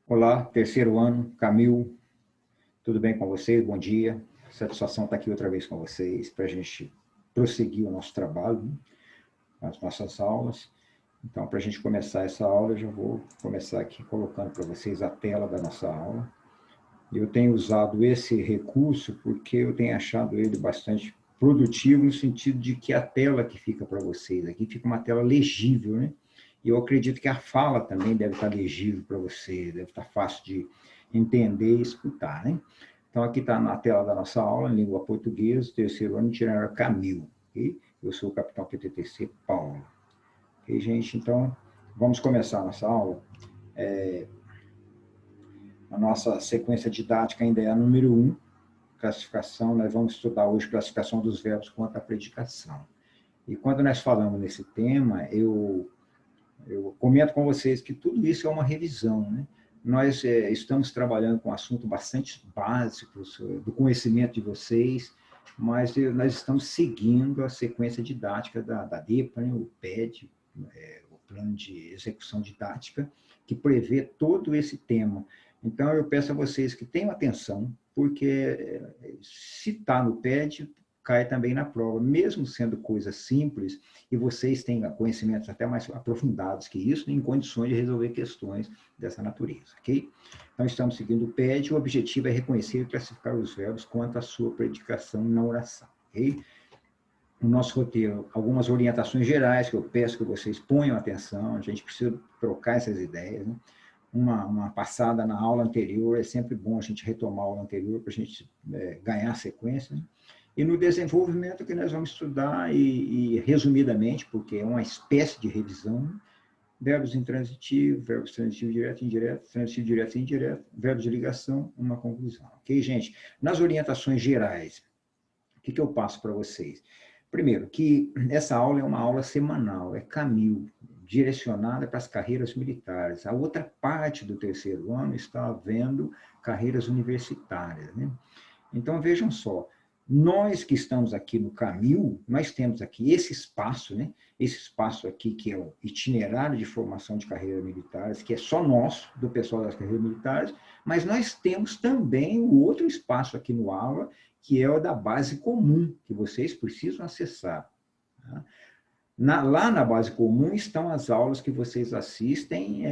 Olá, terceiro ano, Camil, tudo bem com vocês? Bom dia. Satisfação estar aqui outra vez com vocês para a gente prosseguir o nosso trabalho, né? As nossas aulas. Então, para a gente começar essa aula, eu já vou começar aqui colocando para vocês a tela da nossa aula. Eu tenho usado esse recurso porque eu tenho achado ele bastante produtivo no sentido de que a tela que fica para vocês aqui fica uma tela legível, né? E eu acredito que a fala também deve estar legível para você, deve estar fácil de entender e escutar, né? Então, aqui está na tela da nossa aula, em língua portuguesa, terceiro ano, itinerário Camil. Okay? Eu sou o capitão PTTC Paulo. Ok, gente? Então, vamos começar a nossa aula. A nossa sequência didática ainda é a número 1, classificação. Nós vamos estudar hoje classificação dos verbos quanto à predicação. E quando nós falamos nesse tema, eu comento com vocês que tudo isso é uma revisão, né? Nós estamos trabalhando com um assunto bastante básico do conhecimento de vocês, mas nós estamos seguindo a sequência didática da DEPA, né? O PED, o Plano de Execução Didática, que prevê todo esse tema. Então, eu peço a vocês que tenham atenção, porque se está no PED, cai também na prova, mesmo sendo coisas simples, e vocês têm conhecimentos até mais aprofundados que isso, em condições de resolver questões dessa natureza, ok? Então, estamos seguindo o PED, o objetivo é reconhecer e classificar os verbos quanto à sua predicação na oração, ok? No nosso roteiro, algumas orientações gerais que eu peço que vocês ponham atenção, a gente precisa trocar essas ideias, né? Uma passada na aula anterior, é sempre bom a gente retomar a aula anterior para a gente ganhar sequência, né? E no desenvolvimento que nós vamos estudar, resumidamente, porque é uma espécie de revisão, verbos intransitivos, verbos transitivos direto e indireto, transitivo direto e indireto, verbos de ligação, uma conclusão. Ok, gente? Nas orientações gerais, o que eu passo para vocês? Primeiro, que essa aula é uma aula semanal, é Camil, direcionada para as carreiras militares. A outra parte do terceiro ano está havendo carreiras universitárias, né? Então, vejam só, nós que estamos aqui no Camil, nós temos aqui esse espaço, né? Esse espaço aqui que é o itinerário de formação de carreiras militares, que é só nosso, do pessoal das carreiras militares, mas nós temos também o outro espaço aqui no aula, que é o da base comum, que vocês precisam acessar. Tá? Lá na base comum estão as aulas que vocês assistem,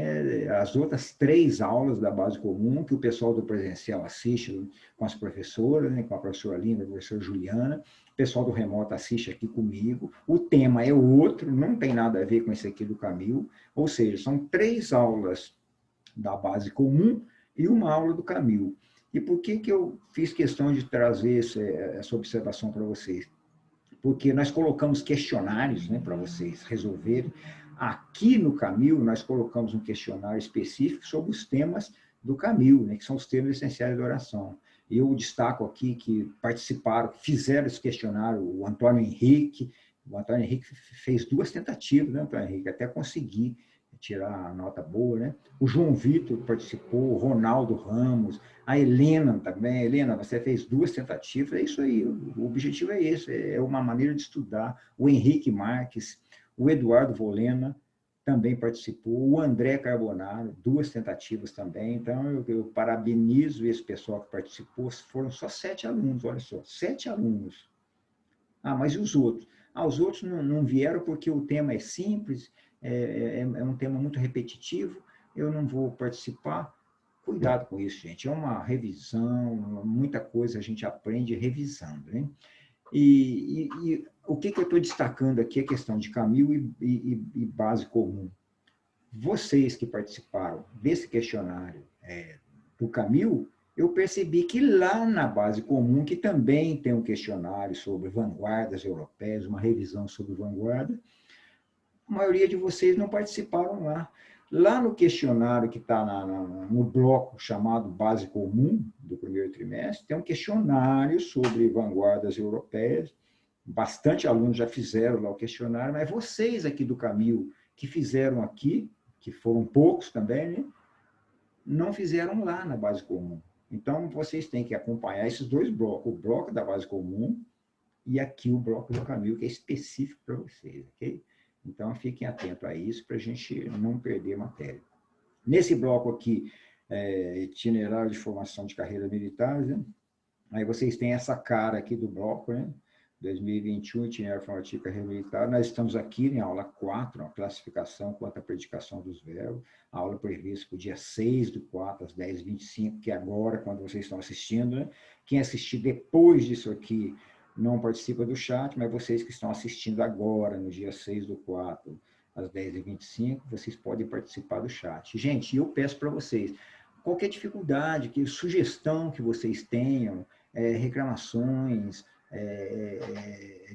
as outras 3 aulas da base comum, que o pessoal do presencial assiste com as professoras, né, com a professora Linda, a professora Juliana, o pessoal do remoto assiste aqui comigo, o tema é outro, não tem nada a ver com esse aqui do Camil, ou seja, são 3 aulas da base comum e uma aula do Camil. E por que eu fiz questão de trazer essa observação para vocês? Porque nós colocamos questionários, né, para vocês resolverem. Aqui no Camil, nós colocamos um questionário específico sobre os temas do Camil, né, que são os temas essenciais da oração. Eu destaco aqui que participaram, que fizeram esse questionário, o Antônio Henrique fez 2 tentativas, né, Antônio Henrique, até conseguir tirar a nota boa, né? O João Vitor participou, o Ronaldo Ramos, a Helena também. Helena, você fez 2 tentativas, é isso aí, o objetivo é esse, é uma maneira de estudar. O Henrique Marques, o Eduardo Volena também participou, o André Carbonaro, 2 tentativas também. Então, eu parabenizo esse pessoal que participou, foram só 7 alunos, olha só, 7 alunos. Ah, mas e os outros? Ah, os outros não vieram porque o tema é simples, é um tema muito repetitivo, eu não vou participar. Cuidado com isso, gente. É uma revisão, muita coisa a gente aprende revisando, né? E o que eu estou destacando aqui é a questão de Camil e base comum. Vocês que participaram desse questionário do Camil, eu percebi que lá na base comum, que também tem um questionário sobre vanguardas europeias, uma revisão sobre vanguarda, a maioria de vocês não participaram lá. Lá no questionário que está no bloco chamado Base Comum, do primeiro trimestre, tem um questionário sobre vanguardas europeias. Bastante alunos já fizeram lá o questionário, mas vocês aqui do Camil, que fizeram aqui, que foram poucos também, né, não fizeram lá na base comum. Então, vocês têm que acompanhar esses 2 blocos, o bloco da base comum e aqui o bloco do Camil, que é específico para vocês, ok? Então, fiquem atentos a isso para a gente não perder matéria. Nesse bloco aqui, itinerário de formação de carreira militar, né? Aí vocês têm essa cara aqui do bloco, né? 2021, itinerário formativo de carreira militar. Nós estamos aqui em aula 4, a classificação quanto à predicação dos verbos. A aula prevista para o dia 6/4, às 10h25, que é agora, quando vocês estão assistindo, né? Quem assistir depois disso aqui não participa do chat, mas vocês que estão assistindo agora, no dia 6/4, às 10h25, vocês podem participar do chat. Gente, eu peço para vocês, qualquer dificuldade, sugestão que vocês tenham, reclamações,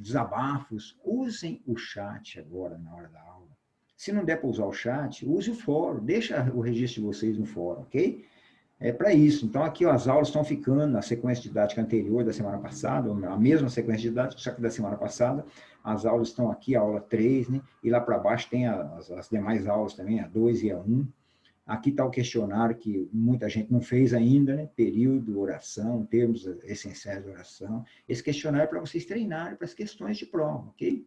desabafos, usem o chat agora na hora da aula. Se não der para usar o chat, use o fórum, deixa o registro de vocês no fórum, ok? É para isso. Então, aqui ó, as aulas estão ficando na sequência didática anterior da semana passada, a mesma sequência didática, só que da semana passada. As aulas estão aqui, a aula 3, né? E lá para baixo tem as demais aulas também, a 2 e a 1. Aqui está o questionário que muita gente não fez ainda, né? Período, oração, termos essenciais de oração. Esse questionário é para vocês treinarem para as questões de prova, ok?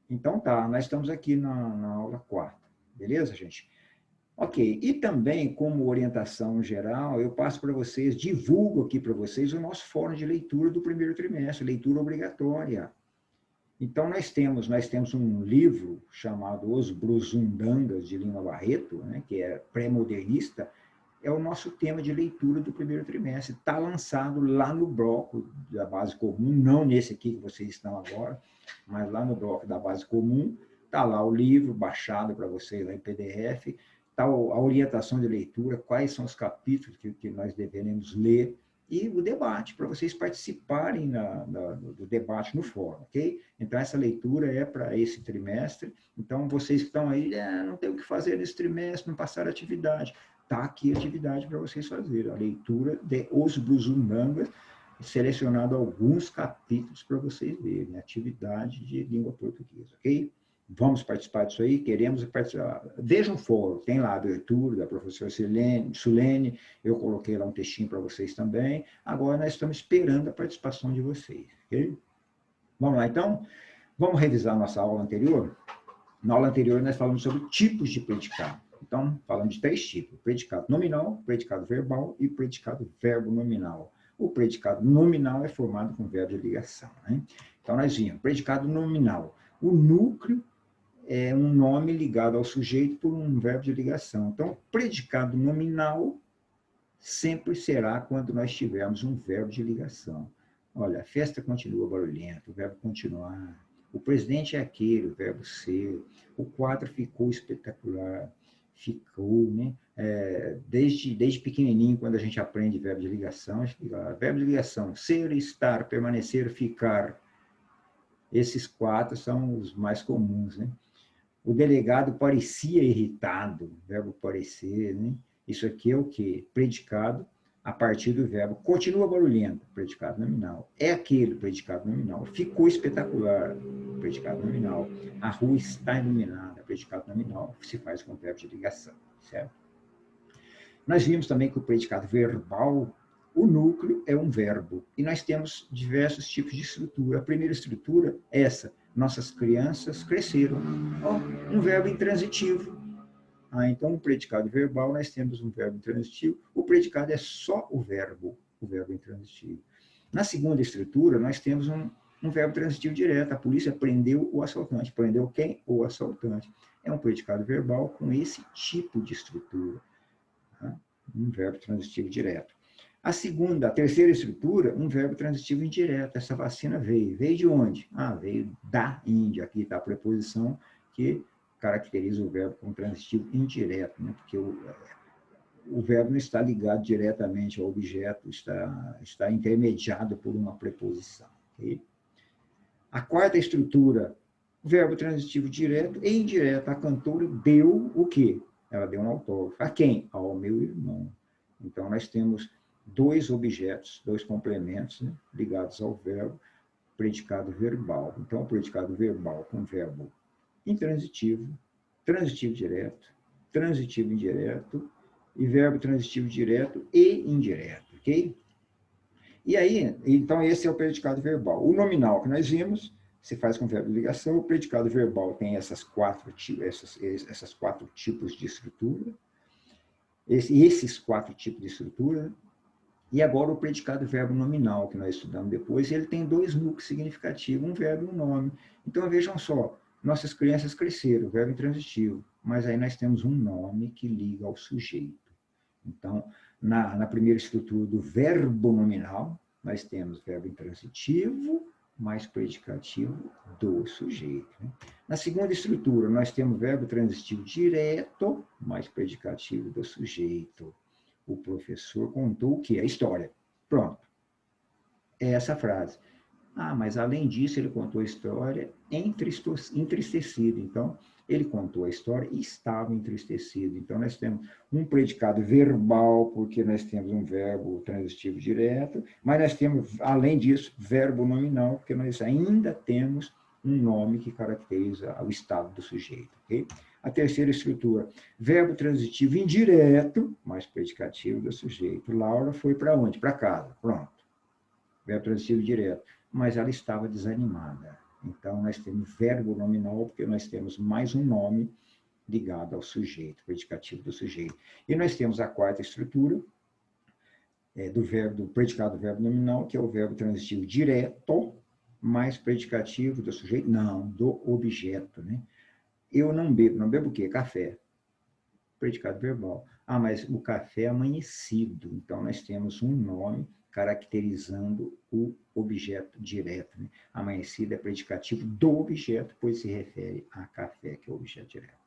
Então tá, nós estamos aqui na aula 4, beleza, gente? Ok, e também, como orientação geral, eu passo para vocês, divulgo aqui para vocês o nosso fórum de leitura do primeiro trimestre, leitura obrigatória. Então, nós temos um livro chamado Os Brusundangas, de Lima Barreto, né, que é pré-modernista, é o nosso tema de leitura do primeiro trimestre. Está lançado lá no bloco da base comum, não nesse aqui que vocês estão agora, mas lá no bloco da base comum, está lá o livro baixado para vocês lá em PDF, está a orientação de leitura, quais são os capítulos que nós devemos ler, e o debate, para vocês participarem do debate no fórum, ok? Então, essa leitura é para esse trimestre. Então, vocês que estão aí, não tem o que fazer nesse trimestre, não passaram atividade. Está aqui a atividade para vocês fazerem, a leitura de Os Brusundangas, selecionado alguns capítulos para vocês verem, atividade de língua portuguesa, ok? Vamos participar disso aí, queremos participar. Vejam o fórum, tem lá a abertura da professora Sulene, eu coloquei lá um textinho para vocês também. Agora nós estamos esperando a participação de vocês, ok? Vamos lá, então? Vamos revisar nossa aula anterior? Na aula anterior nós falamos sobre tipos de predicado. Então, falamos de 3 tipos: predicado nominal, predicado verbal e predicado verbo nominal. O predicado nominal é formado com verbo de ligação, né? Então, nós vimos, predicado nominal. O núcleo é um nome ligado ao sujeito por um verbo de ligação. Então, predicado nominal sempre será quando nós tivermos um verbo de ligação. Olha, a festa continua barulhenta, o verbo continuar. O presidente é aquele, o verbo ser. O quadro ficou espetacular, ficou, né? Desde pequenininho, quando a gente aprende verbo de ligação, a gente fica, verbo de ligação, ser, estar, permanecer, ficar. Esses 4 são os mais comuns, né? O delegado parecia irritado, verbo parecer, né? Isso aqui é o quê? Predicado a partir do verbo. Continua barulhento, predicado nominal. É aquele, predicado nominal. Ficou espetacular, predicado nominal. A rua está iluminada, predicado nominal. Se faz com verbo de ligação, certo? Nós vimos também que o predicado verbal, o núcleo é um verbo. E nós temos diversos tipos de estrutura. A primeira estrutura é essa. Nossas crianças cresceram. Um verbo intransitivo. Então, o predicado verbal, nós temos um verbo intransitivo. O predicado é só o verbo intransitivo. Na segunda estrutura, nós temos um verbo transitivo direto. A polícia prendeu o assaltante. Prendeu quem? O assaltante. É um predicado verbal com esse tipo de estrutura. Um verbo transitivo direto. A terceira estrutura, um verbo transitivo indireto. Essa vacina veio. Veio de onde? Veio da Índia. Aqui está a preposição que caracteriza o verbo com transitivo indireto, né? Porque o verbo não está ligado diretamente ao objeto, está intermediado por uma preposição. Okay? A quarta estrutura, verbo transitivo direto e indireto. A cantora deu o quê? Ela deu um autógrafo. A quem? Ao meu irmão. Então, nós temos 2 objetos, 2 complementos, né, ligados ao verbo, predicado verbal. Então, o predicado verbal com verbo intransitivo, transitivo direto, transitivo indireto e verbo transitivo direto e indireto, ok? E aí, então, esse é o predicado verbal. O nominal que nós vimos se faz com verbo de ligação. O predicado verbal tem esses 4 tipos de estrutura. esses 4 tipos de estrutura. E agora o predicado verbo nominal, que nós estudamos depois, ele tem 2 núcleos significativos, um verbo e um nome. Então, vejam só, nossas crianças cresceram, verbo intransitivo, mas aí nós temos um nome que liga ao sujeito. Então, na primeira estrutura do verbo nominal, nós temos verbo intransitivo mais predicativo do sujeito. Né? Na segunda estrutura, nós temos verbo transitivo direto mais predicativo do sujeito. O professor contou o quê? A história. Pronto. É essa frase. Ah, mas além disso, ele contou a história entristecido. Então, ele contou a história e estava entristecido. Então, nós temos um predicado verbal, porque nós temos um verbo transitivo direto, mas nós temos, além disso, verbo nominal, porque nós ainda temos um nome que caracteriza o estado do sujeito. Okay? A terceira estrutura, verbo transitivo indireto, mais predicativo do sujeito. Laura foi para onde? Para casa. Pronto. Verbo transitivo direto. Mas ela estava desanimada. Então, nós temos verbo nominal, porque nós temos mais um nome ligado ao sujeito, predicativo do sujeito. E nós temos a quarta estrutura do predicado do verbo nominal, que é o verbo transitivo direto, mais predicativo do sujeito, não, do objeto, né? Eu não bebo o quê? Café. Predicado verbal. Ah, mas o café é amanhecido. Então, nós temos um nome caracterizando o objeto direto. Né? Amanhecido é predicativo do objeto, pois se refere a café, que é o objeto direto.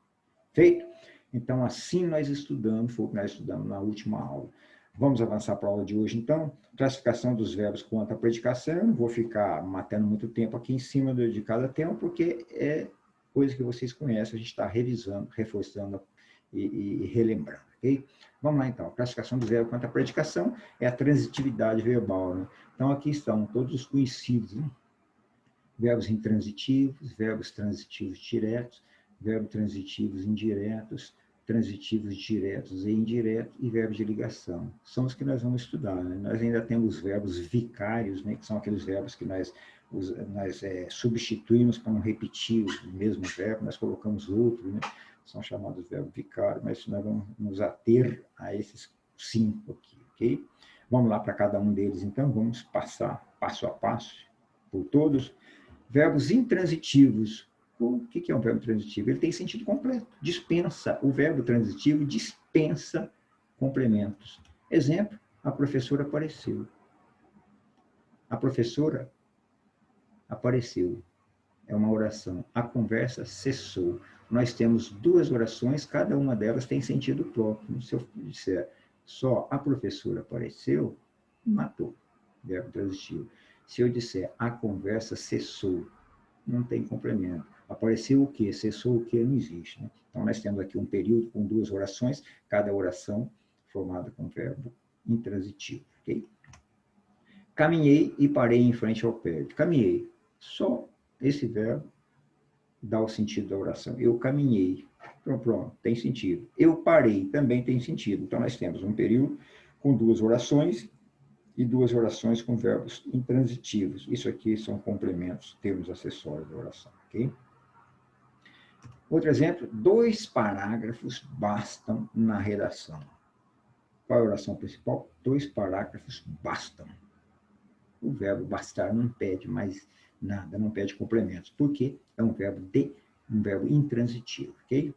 Feito? Então, assim nós estudamos, foi o que nós estudamos na última aula. Vamos avançar para a aula de hoje, então. Classificação dos verbos quanto à predicação. Eu não vou ficar matando muito tempo aqui em cima de cada tema, porque é coisa que vocês conhecem, a gente está revisando, reforçando e relembrando, ok? Vamos lá, então. A classificação do verbo quanto à predicação é a transitividade verbal, né? Então, aqui estão todos os conhecidos, né? Verbos intransitivos, verbos transitivos diretos, verbos transitivos indiretos, transitivos diretos e indiretos e verbos de ligação. São os que nós vamos estudar, né? Nós ainda temos os verbos vicários, né? Que são aqueles verbos que nós substituímos para não repetir o mesmo verbo, nós colocamos outro, né? São chamados verbos vicários, mas nós vamos nos ater a esses 5 aqui, ok? Vamos lá para cada um deles, então, vamos passar passo a passo por todos. Verbos intransitivos. O que é um verbo transitivo? Ele tem sentido completo, dispensa. O verbo transitivo dispensa complementos. Exemplo, a professora apareceu. A professora apareceu. É uma oração. A conversa cessou. Nós temos 2 orações, cada uma delas tem sentido próprio. Se eu disser só a professora apareceu, matou. Verbo transitivo. Se eu disser a conversa cessou, não tem complemento. Apareceu o quê? Cessou o quê? Não existe. Né? Então, nós temos aqui um período com 2 orações, cada oração formada com verbo intransitivo. Okay? Caminhei e parei em frente ao prédio. Caminhei. Só esse verbo dá o sentido da oração. Eu caminhei. Então, pronto, tem sentido. Eu parei, também tem sentido. Então, nós temos um período com 2 orações e 2 orações com verbos intransitivos. Isso aqui são complementos, termos acessórios da oração, ok? Outro exemplo, 2 parágrafos bastam na redação. Qual é a oração principal? 2 parágrafos bastam. O verbo bastar não pede mais nada, não pede complementos, porque é um verbo intransitivo, ok?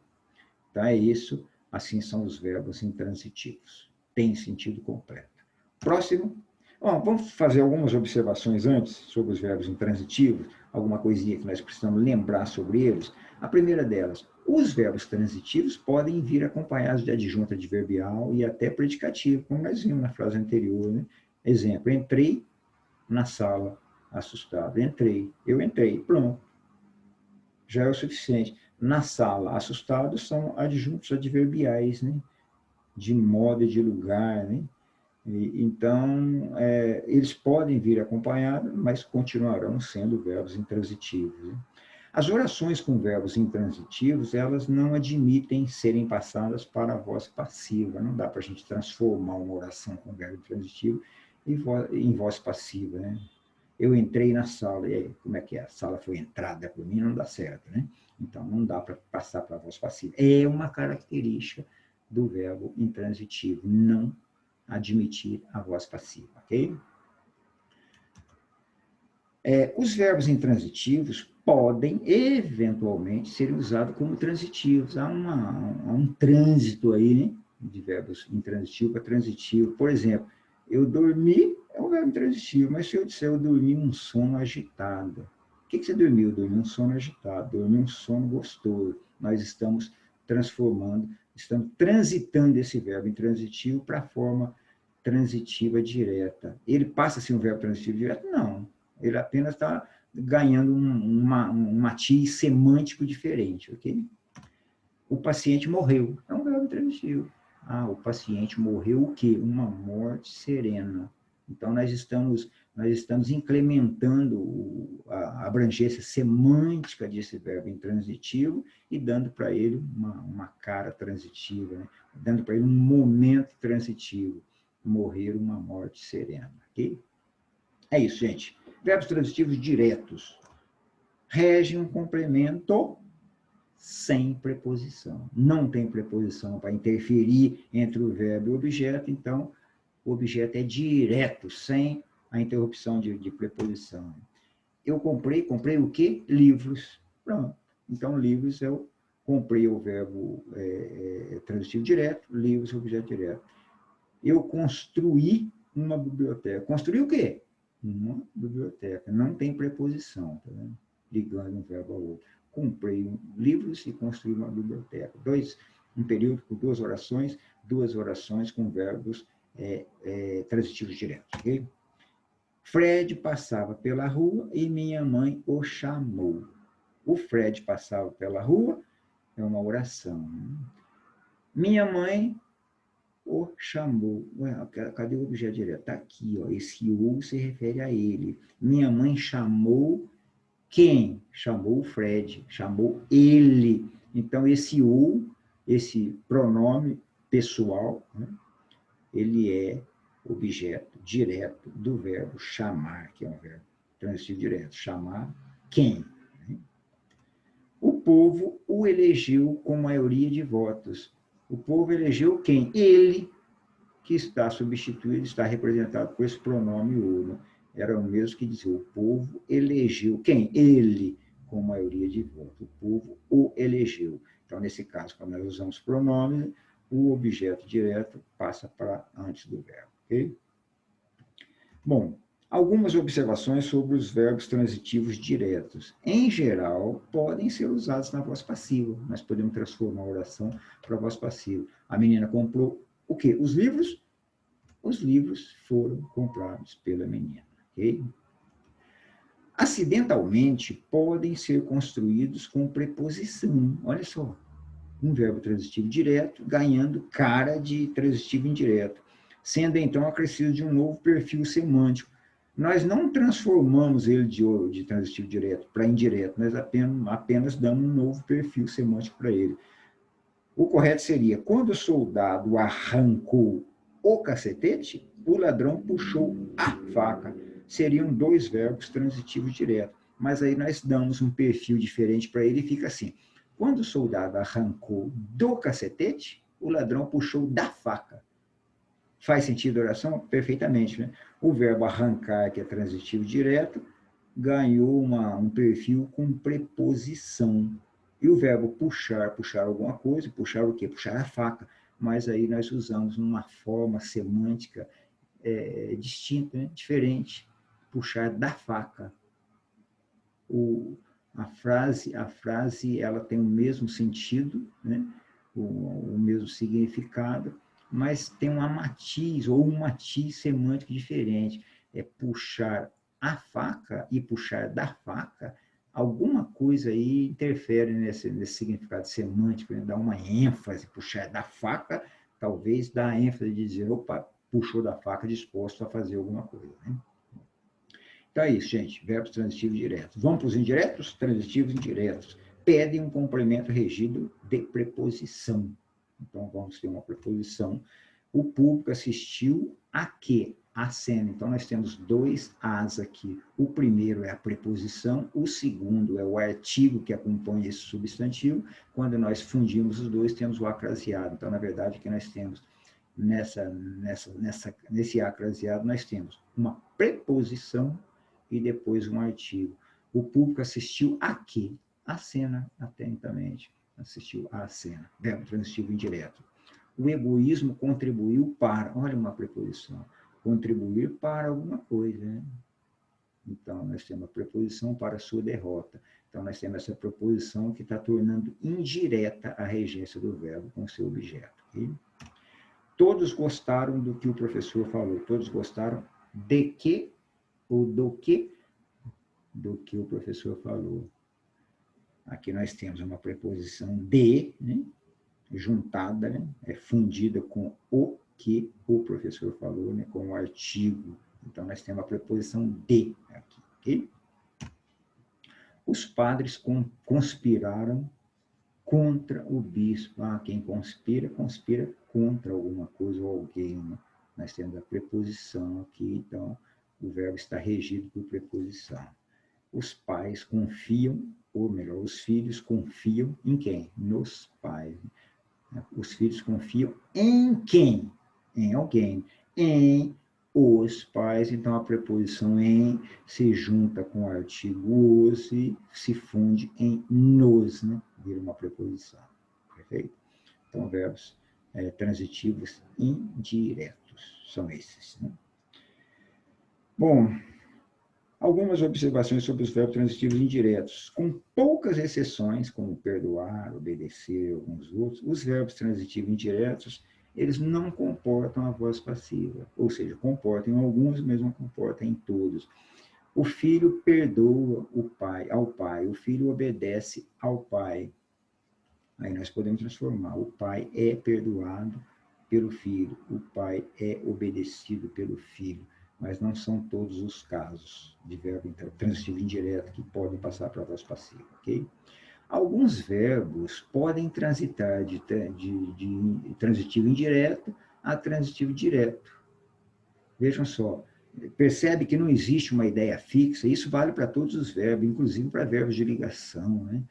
Então, é isso, assim são os verbos intransitivos. Tem sentido completo. Próximo. Bom, vamos fazer algumas observações antes sobre os verbos intransitivos, alguma coisinha que nós precisamos lembrar sobre eles. A primeira delas, os verbos transitivos podem vir acompanhados de adjunto adverbial e até predicativo, como nós vimos na frase anterior, né? Exemplo, entrei na sala assustado. Eu entrei, pronto. Já é o suficiente. Na sala, assustado são adjuntos adverbiais, né? De modo e de lugar, né? Então, eles podem vir acompanhados, mas continuarão sendo verbos intransitivos. Né? As orações com verbos intransitivos, elas não admitem serem passadas para a voz passiva. Não dá para a gente transformar uma oração com verbo intransitivo em voz passiva. Né? Eu entrei na sala, e aí, como é que é? A sala foi entrada por mim, não dá certo, né? Então, não dá para passar para a voz passiva. É uma característica do verbo intransitivo, não admitir a voz passiva, ok? Os verbos intransitivos podem, eventualmente, ser usados como transitivos. Há um trânsito aí, né, de verbos intransitivo para transitivo. Por exemplo, eu dormi é um verbo intransitivo, mas se eu disser eu dormi um sono agitado, o que você dormiu? Eu dormi um sono agitado, dormi um sono gostoso. Nós estamos transformando, estamos transitando esse verbo intransitivo para a forma transitiva direta. Ele passa a ser um verbo transitivo direto? Não. Ele apenas está ganhando um matiz semântico diferente, ok? O paciente morreu. É um verbo intransitivo. O paciente morreu o quê? Uma morte serena. Então, nós estamos incrementando a abrangência semântica desse verbo intransitivo e dando para ele uma cara transitiva, né? Dando para ele um momento transitivo. Morrer uma morte serena, ok? É isso, gente. Verbos transitivos diretos regem um complemento sem preposição. Não tem preposição para interferir entre o verbo e o objeto, então o objeto é direto, sem a interrupção de preposição. Eu comprei o quê? Livros. Pronto. Então, livros eu comprei o verbo transitivo direto, livros objeto direto. Eu construí uma biblioteca. Construí o quê? Uma biblioteca. Não tem preposição, tá vendo? Ligando um verbo ao outro. Comprei livros e construí uma biblioteca. Um período com duas orações com verbos transitivos diretos. Okay? Fred passava pela rua e minha mãe o chamou. O Fred passava pela rua é uma oração. Minha mãe o chamou. Ué, cadê o objeto direto? Está aqui, ó. Esse o se refere a ele. Minha mãe chamou quem? Chamou o Fred, chamou ele. Então, esse o, esse pronome pessoal, né, ele é objeto direto do verbo chamar, que é um verbo transitivo direto. Chamar quem? Né? O povo o elegeu com maioria de votos. O povo elegeu quem? Ele, que está substituído, está representado por esse pronome o. Né? Era o mesmo que dizia, o povo elegeu. Quem? Ele, com maioria de votos. O povo o elegeu. Então, nesse caso, quando nós usamos pronomes, o objeto direto passa para antes do verbo. Okay? Bom, algumas observações sobre os verbos transitivos diretos. Em geral, podem ser usados na voz passiva. Nós podemos transformar a oração para a voz passiva. A menina comprou o quê? Os livros? Os livros foram comprados pela menina. Okay? Acidentalmente, podem ser construídos com preposição. Olha só, um verbo transitivo direto ganhando cara de transitivo indireto, sendo então acrescido de um novo perfil semântico. Nós não transformamos ele de transitivo direto para indireto, nós apenas damos um novo perfil semântico para ele. O correto seria, quando o soldado arrancou o cacetete, o ladrão puxou a faca. Seriam dois verbos transitivos diretos. Mas aí nós damos um perfil diferente para ele e fica assim. Quando o soldado arrancou do cacetete, o ladrão puxou da faca. Faz sentido a oração? Perfeitamente, né? O verbo arrancar, que é transitivo direto, ganhou um perfil com preposição. E o verbo puxar alguma coisa, puxar o quê? Puxar a faca. Mas aí nós usamos uma forma semântica distinta, né? Diferente. Puxar da faca. A frase ela tem o mesmo sentido, né? o mesmo significado, mas tem um matiz semântico diferente. É puxar a faca e puxar da faca, alguma coisa aí interfere nesse significado semântico, né? Dá uma ênfase, puxar da faca, talvez dá a ênfase de dizer, opa, puxou da faca disposto a fazer alguma coisa, né? Então é isso, gente, verbos transitivos diretos. Vamos para os indiretos? Transitivos indiretos. Pedem um complemento regido de preposição. Então, vamos ter uma preposição. O público assistiu a quê? acena. Então, nós temos dois as aqui. O primeiro é a preposição, o segundo é o artigo que acompanha esse substantivo. Quando nós fundimos os dois, temos o acraseado. Então, na verdade, o que nós temos nesse acraseado, nós temos uma preposição e depois um artigo. O público assistiu a quê? A cena, atentamente. Assistiu à cena. Verbo transitivo indireto. O egoísmo contribuiu para, olha uma preposição, contribuir para alguma coisa, né? Então, nós temos a preposição para a sua derrota. Então, nós temos essa preposição que está tornando indireta a regência do verbo com seu objeto. Okay? Todos gostaram do que o professor falou. Todos gostaram de que ou do que o professor falou. Aqui nós temos uma preposição de, né? Juntada, né? É fundida com o que o professor falou, né? Com o artigo. Então, nós temos a preposição de aqui, ok? Os padres conspiraram contra o bispo. Ah, quem conspira, conspira contra alguma coisa ou alguém, né? Nós temos a preposição aqui, então, o verbo está regido por preposição. Os pais confiam, ou melhor, os filhos confiam em quem? Nos pais. Os filhos confiam em quem? Em alguém. Em os pais. Então, a preposição em se junta com o artigo os e se funde em nos, né? Vira uma preposição. Perfeito? Então, verbos transitivos indiretos são esses, né? Bom, algumas observações sobre os verbos transitivos indiretos. Com poucas exceções, como perdoar, obedecer e alguns outros, os verbos transitivos indiretos, eles não comportam a voz passiva. Ou seja, comportam em alguns, mas não comportam em todos. O filho perdoa ao pai. O filho obedece ao pai. Aí nós podemos transformar. O pai é perdoado pelo filho. O pai é obedecido pelo filho. Mas não são todos os casos de verbo transitivo indireto que podem passar para a voz passiva, ok? Alguns verbos podem transitar de transitivo indireto a transitivo direto. Vejam só, percebe que não existe uma ideia fixa, isso vale para todos os verbos, inclusive para verbos de ligação, né?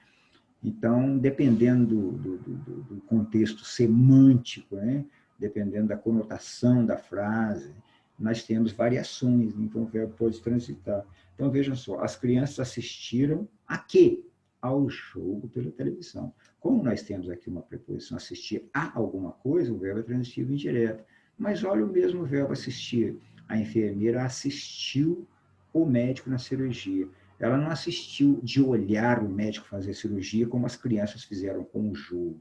Então, dependendo do contexto semântico, né? Dependendo da conotação da frase, nós temos variações, então o verbo pode transitar. Então, vejam só, as crianças assistiram a quê? Ao jogo pela televisão. Como nós temos aqui uma preposição assistir a alguma coisa, o verbo é transitivo indireto. Mas olha o mesmo verbo assistir. A enfermeira assistiu o médico na cirurgia. Ela não assistiu de olhar o médico fazer cirurgia como as crianças fizeram com o jogo.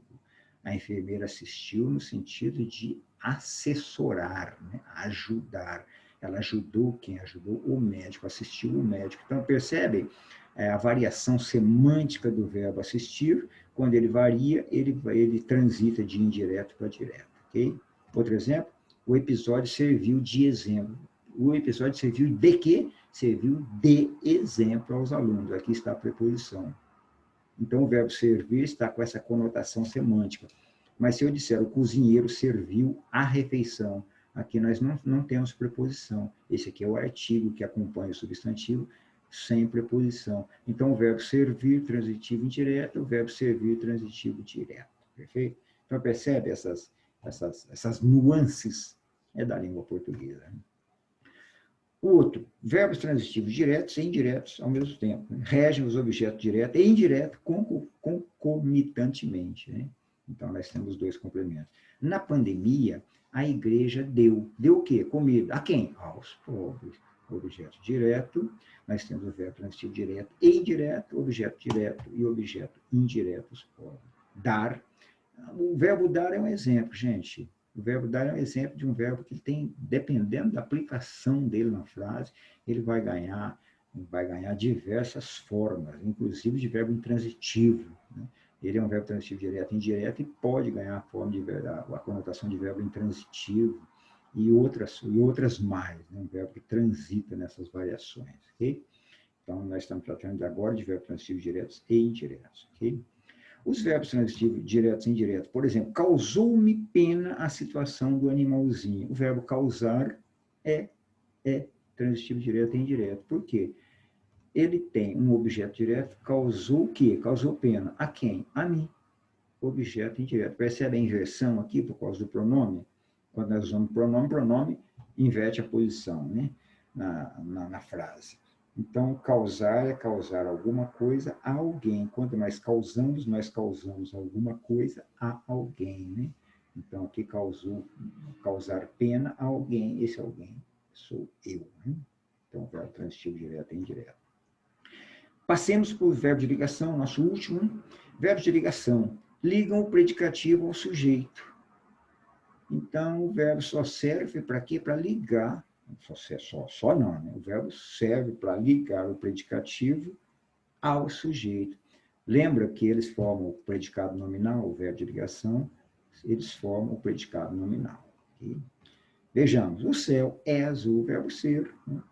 A enfermeira assistiu no sentido de assessorar, né? Ajudar. Ela ajudou quem ajudou? O médico, assistiu o médico. Então, percebem a variação semântica do verbo assistir? Quando ele varia, ele transita de indireto para direto. Okay? Outro exemplo, o episódio serviu de exemplo. O episódio serviu de quê? Serviu de exemplo aos alunos. Aqui está a preposição. Então, o verbo servir está com essa conotação semântica. Mas se eu disser o cozinheiro serviu a refeição, aqui nós não temos preposição. Esse aqui é o artigo que acompanha o substantivo sem preposição. Então, o verbo servir, transitivo indireto, o verbo servir, transitivo direto. Perfeito? Então, percebe essas nuances da língua portuguesa. O outro, verbos transitivos diretos e indiretos ao mesmo tempo. Né? Regem os objetos diretos e indiretos concomitantemente. Né? Então, nós temos dois complementos. Na pandemia, a igreja deu. Deu o quê? Comida. A quem? Aos pobres. Objeto direto, nós temos o verbo transitivo direto e indireto, objeto direto e objeto indireto, os pobres. Dar. O verbo dar é um exemplo, gente. O verbo dar é um exemplo de um verbo que tem, dependendo da aplicação dele na frase, ele vai ganhar diversas formas, inclusive de verbo intransitivo. Né? Ele é um verbo transitivo direto e indireto e pode ganhar a conotação de verbo intransitivo e outras mais, né? Um verbo que transita nessas variações. Okay? Então, nós estamos tratando agora de verbos transitivos diretos e indiretos. Okay? Os verbos transitivos diretos e indiretos, por exemplo, causou-me pena a situação do animalzinho. O verbo causar é é transitivo direto e indireto. Por quê? Ele tem um objeto direto, causou o quê? Causou pena. A quem? A mim. Objeto indireto. Percebe a inversão aqui por causa do pronome? Quando nós usamos pronome inverte a posição, né? Na frase. Então, causar é causar alguma coisa a alguém. Quando nós causamos alguma coisa a alguém, né? Então, aqui causar pena a alguém. Esse alguém sou eu, né? Então, verbo transitivo direto e indireto. Passemos para o verbo de ligação, nosso último. Verbo de ligação. Ligam o predicativo ao sujeito. Então, o verbo só serve para quê? Para ligar. Só não, né? O verbo serve para ligar o predicativo ao sujeito. Lembra que eles formam o predicado nominal, o verbo de ligação, eles formam o predicado nominal. Okay? Vejamos, o céu é azul, o verbo ser, né?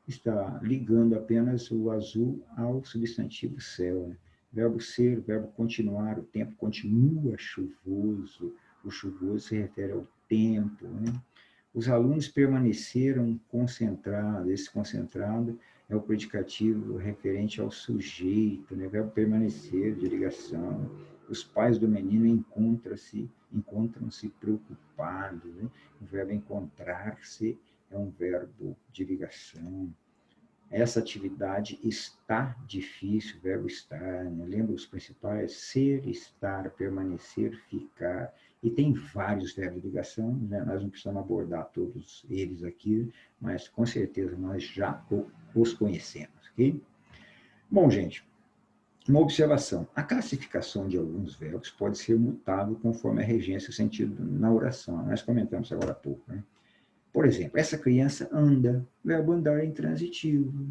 Está ligando apenas o azul ao substantivo céu. Né? Verbo ser, verbo continuar, o tempo continua chuvoso, o chuvoso se refere ao tempo. Né? Os alunos permaneceram concentrados, esse concentrado é o predicativo referente ao sujeito, né? Verbo permanecer, de ligação. Os pais do menino encontram-se preocupados. Né? O verbo encontrar-se é um verbo de ligação. Essa atividade está difícil, verbo estar, né? Lembra os principais? Ser, estar, permanecer, ficar. E tem vários verbos de ligação, né? Nós não precisamos abordar todos eles aqui, mas com certeza nós já os conhecemos, ok? Bom, gente, uma observação. A classificação de alguns verbos pode ser mutável conforme a regência e o sentido na oração. Nós comentamos agora há pouco, né? Por exemplo, essa criança anda, o verbo andar é intransitivo.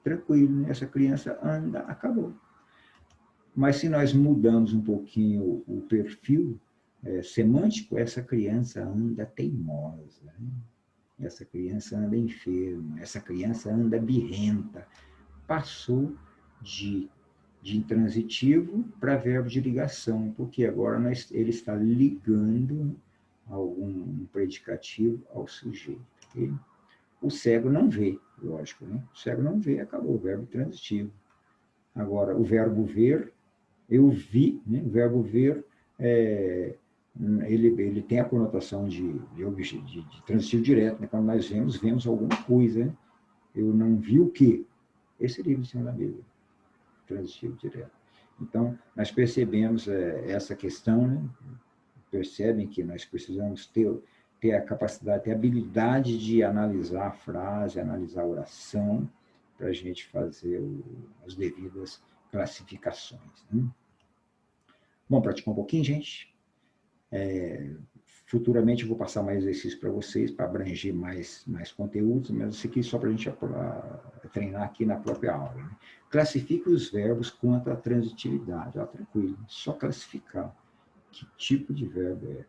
Tranquilo, né? Essa criança anda, acabou. Mas se nós mudamos um pouquinho o perfil semântico, essa criança anda teimosa, né? Essa criança anda enferma, essa criança anda birrenta. Passou de intransitivo para verbo de ligação, porque agora ele está ligando algum predicativo ao sujeito. Okay? O cego não vê, lógico, né? O cego não vê, acabou, o verbo transitivo. Agora, o verbo ver, eu vi, né? O verbo ver, ele tem a conotação de transitivo direto, né? Quando nós vemos alguma coisa, né? Eu não vi o quê? Esse livro em cima da Bíblia, transitivo direto. Então, nós percebemos essa questão, né? Percebem que nós precisamos ter a capacidade, ter a habilidade de analisar a frase, analisar a oração, para a gente fazer as devidas classificações. Né? Bom, praticar um pouquinho, gente. Futuramente eu vou passar mais exercícios para vocês, para abranger mais conteúdos, mas isso aqui só para a gente treinar aqui na própria aula. Né? Classifique os verbos quanto à transitividade. Tranquilo, só classificar que tipo de verbo é.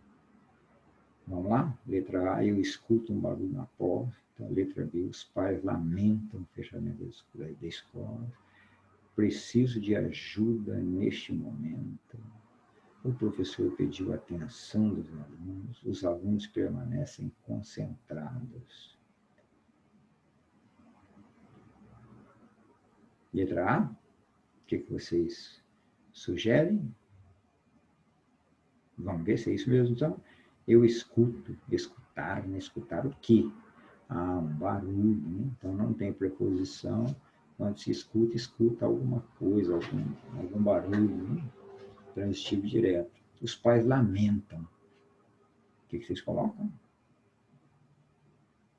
Vamos lá? Letra A, eu escuto um barulho na porta. Letra B, os pais lamentam o fechamento da escola. Preciso de ajuda neste momento. O professor pediu atenção dos alunos. Os alunos permanecem concentrados. Letra A, o que vocês sugerem? Vamos ver se é isso mesmo, então. Eu escuto, escutar, né? Escutar o quê? Um barulho, né? Então não tem preposição. Quando se escuta, escuta alguma coisa, algum barulho, né? Transitivo direto. Os pais lamentam. O que vocês colocam?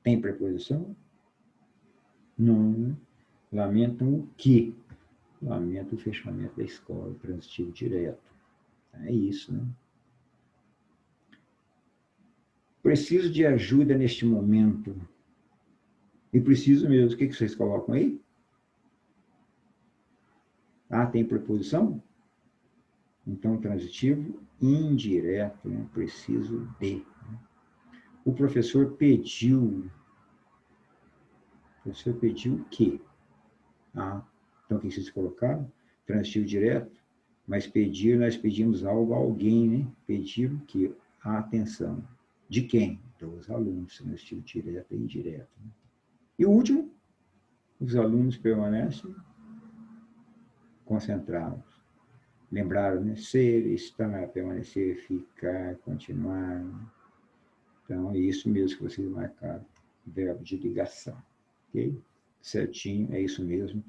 Tem preposição? Não. Lamentam o quê? Lamentam o fechamento da escola, transitivo direto. É isso, né? Preciso de ajuda neste momento. E preciso mesmo. O que vocês colocam aí? Tem preposição? Então, transitivo indireto, né? Preciso de. O professor pediu. O professor pediu o quê? Então, o que vocês colocaram? Transitivo direto. Mas pedir, nós pedimos algo a alguém, né? Pedir o quê? A atenção. De quem? Dos alunos, no estilo direto e indireto. E o último, os alunos permanecem concentrados. Lembraram, né? Ser, estar, permanecer, ficar, continuar. Então, é isso mesmo que vocês marcaram. Verbo de ligação. Ok? Certinho, é isso mesmo.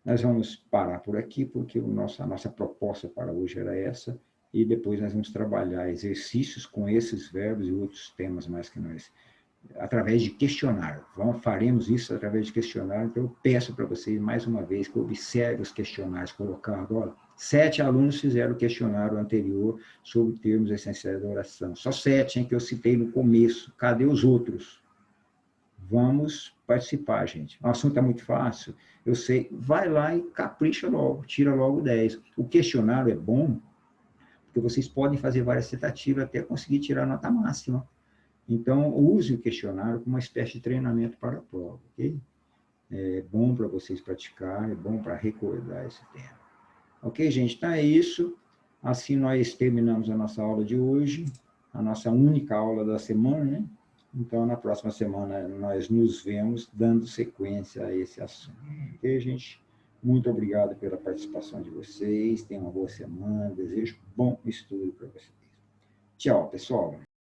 Nós vamos parar por aqui, porque a nossa proposta para hoje era essa, e depois nós vamos trabalhar exercícios com esses verbos e outros temas mais que nós, através de questionário. Faremos isso através de questionário, então eu peço para vocês, mais uma vez, que observem os questionários colocados. Olha, 7 alunos fizeram o questionário anterior sobre termos essenciais da oração. Só 7, hein, que eu citei no começo. Cadê os outros? Vamos participar, gente. O assunto é muito fácil, eu sei. Vai lá e capricha logo, tira logo 10. O questionário é bom, porque vocês podem fazer várias tentativas até conseguir tirar a nota máxima. Então, use o questionário como uma espécie de treinamento para a prova, ok? É bom para vocês praticarem, é bom para recordar esse tema. Ok, gente? Então é isso. Assim nós terminamos a nossa aula de hoje, a nossa única aula da semana, né? Então, na próxima semana, nós nos vemos dando sequência a esse assunto. Ok, gente? Muito obrigado pela participação de vocês. Tenham uma boa semana. Desejo bom estudo para vocês. Tchau, pessoal.